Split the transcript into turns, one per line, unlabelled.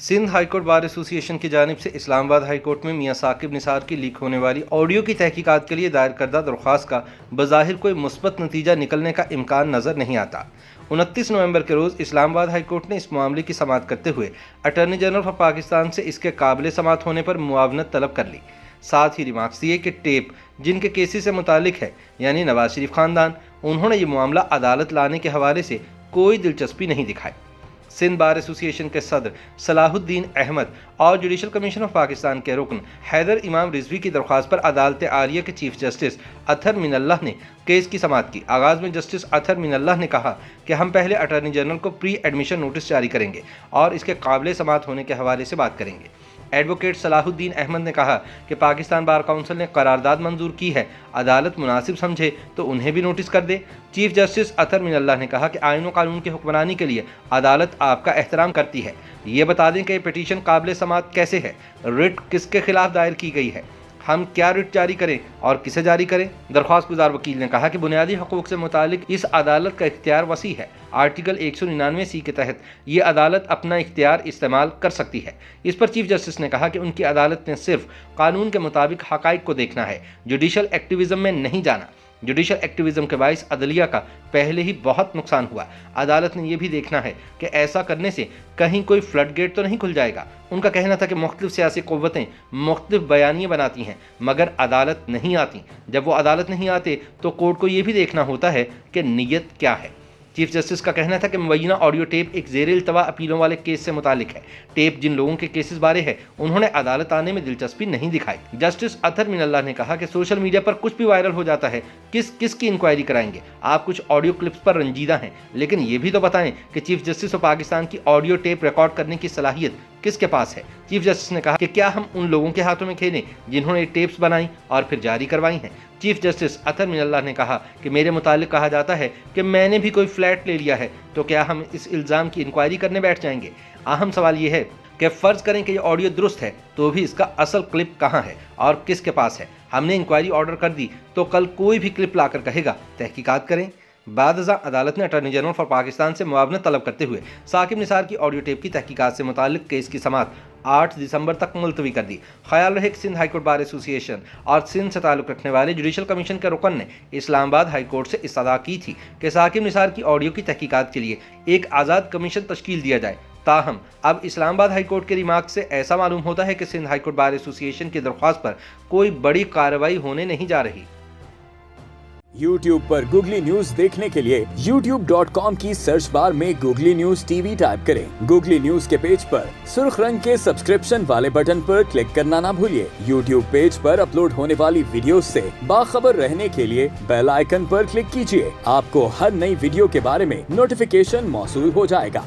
Sindh high court bar association की जानिब से इस्लामाबाद हाई कोर्ट में मियां साकिब निसार की लीक होने वाली ऑडियो की तहकीकात के लिए दायर करदा दरख्वास्त का बज़ाहिर कोई मुस्बत नतीजा निकलने का इम्कान नज़र नहीं आता। 29 नवंबर के रोज़ इस्लामाबाद हाई कोर्ट ने इस मामले की समाअत करते हुए अटॉर्नी जनरल ऑफ पाकिस्तान से इसके काबिल समाअत होने पर मुआवनत तलब कर ली। साथ ही रिमार्क्स दिए कि टेप जिनके केसेस से मुतालिक है यानी नवाज शरीफ ख़ानदान, उन्होंने ये मामला अदालत लाने के हवाले से कोई दिलचस्पी नहीं दिखाई। सिंध बार एसोसिएशन के सदर सलाहुद्दीन अहमद और जुडिशल कमीशन ऑफ पाकिस्तान के रुकन हैदर इमाम रिजवी की दरख्वास्त पर अदालत आलिया के चीफ जस्टिस अतहर मिनल्लाह ने केस की समाअत की। आगाज़ में जस्टिस अतहर मिनल्लाह ने कहा कि हम पहले अटॉर्नी जनरल को प्री एडमिशन नोटिस जारी करेंगे और इसके काबिल समाअत होने के हवाले से बात करेंगे। एडवोकेट सलाहुद्दीन अहमद ने कहा कि पाकिस्तान बार काउंसिल ने करारदाद मंजूर की है, अदालत मुनासिब समझे तो उन्हें भी नोटिस कर दे। चीफ जस्टिस अतहर मिनल्लाह ने कहा कि आईन व कानून की हुक्मरानी के लिए अदालत आपका एहतराम करती है। ये बता दें कि पिटीशन काबिल समाअत कैसे है, रिट किसके खिलाफ दायर की गई है, हम क्या रिट जारी करें और किसे जारी करें। दरख्वास्त गुजार वकील ने कहा कि बुनियादी हकूक़ से मुतालिक इस अदालत का इख्तियार वसी है। आर्टिकल 199C के तहत ये अदालत अपना इख्तियार इस्तेमाल कर सकती है। इस पर चीफ जस्टिस ने कहा कि उनकी अदालत ने सिर्फ कानून के मुताबिक हक़ाइक़ को देखना है, जुडिशल एक्टिविज़म में नहीं जाना। जुडिशल एक्टिविज़म के बाइस अदलिया का पहले ही बहुत नुकसान हुआ। अदालत ने यह भी देखना है कि ऐसा करने से कहीं कोई फ्लड गेट तो नहीं खुल जाएगा। उनका कहना था कि मुख्तलिफ सियासी क़ुव्वतें मुख्तलिफ बयानियाँ बनाती हैं मगर अदालत नहीं आती। जब वो अदालत नहीं आते तो कोर्ट को ये भी देखना होता है कि नीयत क्या है। चीफ जस्टिस का कहना था कि मुबैना ऑडियो टेप एक ज़ेर इल्तवा अपीलों वाले केस से मुतालिक है। टेप जिन लोगों के केसेस बारे है उन्होंने अदालत आने में दिलचस्पी नहीं दिखाई। जस्टिस अतहर मिनल्लाह ने कहा कि सोशल मीडिया पर कुछ भी वायरल हो जाता है, किस की इंक्वायरी कराएंगे। आप कुछ ऑडियो क्लिप्स पर रंजीदा हैं, लेकिन ये भी तो बताएं कि चीफ जस्टिस ऑफ पाकिस्तान की ऑडियो टेप रिकॉर्ड करने की सलाहियत किसके पास है। चीफ जस्टिस ने कहा कि क्या हम उन लोगों के हाथों में खेलें जिन्होंने टेप्स बनाई और फिर जारी करवाई हैं। चीफ जस्टिस अतहर मिनल्लाह ने कहा कि मेरे मुतालिक कहा जाता है कि मैंने भी कोई फ्लैट ले लिया है, तो क्या हम इस इल्ज़ाम की इंक्वायरी करने बैठ जाएंगे। अहम सवाल ये है कि फ़र्ज़ करें कि ये ऑडियो दुरुस्त है तो भी इसका असल क्लिप कहाँ है और किसके पास है। हमने इंक्वायरी ऑर्डर कर दी तो कल कोई भी क्लिप लाकर कहेगा तहकीकात करें। बादअज़ा अदालत ने अटॉर्नी जनरल फॉर पाकिस्तान से मुआवनत तलब करते हुए साकिब निसार की ऑडियो टेप की तहकीकात से मुताल्लिक़ केस की समाअत 8 दिसंबर तक मुलतवी कर दी। ख्याल रहे कि Sindh high court bar association और सिंध से ताल्लुक़ रखने वाले जुडिशल कमीशन के रुकन ने इस्लामाबाद हाई कोर्ट से इस्तदा की थी कि साकिब निसार की ऑडियो की तहकीकात के लिए एक आज़ाद कमीशन तश्कील दिया जाए। ताहम अब इस्लामाबाद हाई कोर्ट के रिमार्क से ऐसा मालूम होता है कि Sindh high court bar association की दरख्वास्त पर कोई बड़ी कार्रवाई होने नहीं जा रही।
YouTube पर गूगली न्यूज देखने के लिए youtube.com की सर्च बार में गूगली न्यूज टीवी टाइप करें। गूगली न्यूज के पेज पर सुर्ख रंग के सब्सक्रिप्शन वाले बटन पर क्लिक करना ना भूलिए। YouTube पेज पर अपलोड होने वाली वीडियोस से बाखबर रहने के लिए बेल आइकन पर क्लिक कीजिए। आपको हर नई वीडियो के बारे में नोटिफिकेशन मौसूल हो जाएगा।